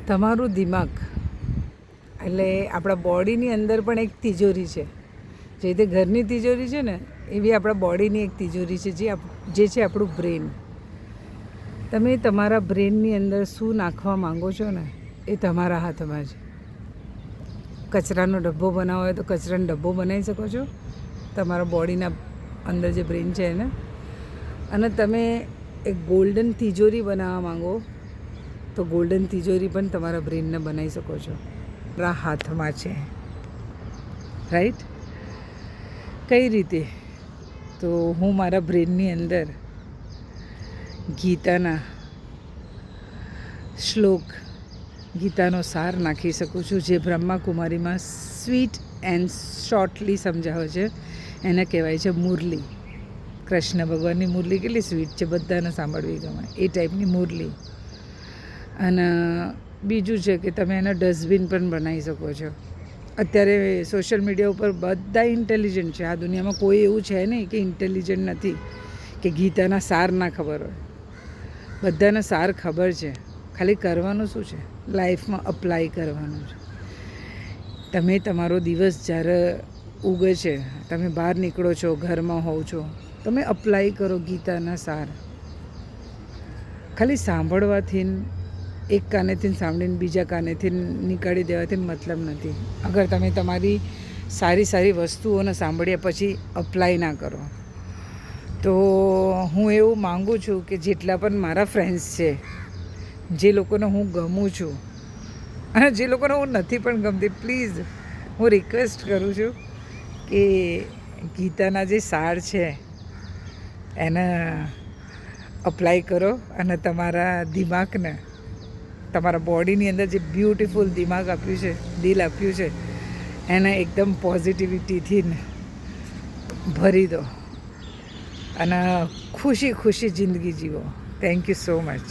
તમારું દિમાગ એટલે આપણા બોડીની અંદર પણ એક તિજોરી છે. જે રીતે ઘરની તિજોરી છે ને, એવી આપણા બોડીની એક તિજોરી છે, જે છે આપણું બ્રેન. તમે તમારા બ્રેનની અંદર શું નાખવા માંગો છો ને, એ તમારા હાથમાં છે. કચરાનો ડબ્બો બનાવવો હોય તો કચરાનો ડબ્બો બનાવી શકો છો, તમારા બોડીના અંદર જે બ્રેન છે એને. અને તમે એક ગોલ્ડન તિજોરી બનાવવા માંગો તો ગોલ્ડન તિજોરી પણ તમારા બ્રેનને બનાવી શકો છો. આપણા હાથમાં છે, રાઈટ? કઈ રીતે? તો હું મારા બ્રેનની અંદર ગીતાના શ્લોક, ગીતાનો સાર નાખી શકું છું, જે બ્રહ્માકુમારીમાં સ્વીટ એન્ડ શોર્ટલી સમજાવે છે. એને કહેવાય છે મુરલી. કૃષ્ણ ભગવાનની મુરલી કેટલી સ્વીટ છે, બધાને સાંભળવી ગમે, એ ટાઈપની મુરલી. અને બીજું છે કે તમે એને ડસ્ટબિન પણ બનાવી શકો છો. અત્યારે સોશિયલ મીડિયા ઉપર બધા ઇન્ટેલિજન્ટ છે. આ દુનિયામાં કોઈ એવું છે નહીં કે ઇન્ટેલિજન્ટ નથી, કે ગીતાના સાર ના ખબર હોય. બધાને સાર ખબર છે, ખાલી કરવાનું શું છે, લાઈફમાં અપ્લાય કરવાનું છે. તમે તમારો દિવસ જ્યારે ઉગે છે, તમે બહાર નીકળો છો, ઘરમાં હોવ છો, તમે અપ્લાય કરો ગીતાના સાર. ખાલી સાંભળવાથી, એક કાનેથી સાંભળીને બીજા કાનેથી નીકાળી દેવાથી મતલબ નથી. અગર તમે તમારી સારી સારી વસ્તુઓને સાંભળ્યા પછી અપ્લાય ના કરો, તો હું એવું માગું છું કે જેટલા પણ મારા ફ્રેન્ડ્સ છે, જે લોકોને હું ગમું છું અને જે લોકોને હું નથી પણ ગમતી, પ્લીઝ હું રિક્વેસ્ટ કરું છું કે ગીતાના જે સાર છે એને અપ્લાય કરો અને તમારા દિમાગને, તમારા બોડીની અંદર જે બ્યુટિફુલ દિમાગ આપ્યું છે, દિલ આપ્યું છે, એને એકદમ પોઝિટિવિટીથી ભરી દો અને ખુશી ખુશી જિંદગી જીવો. Thank you so much.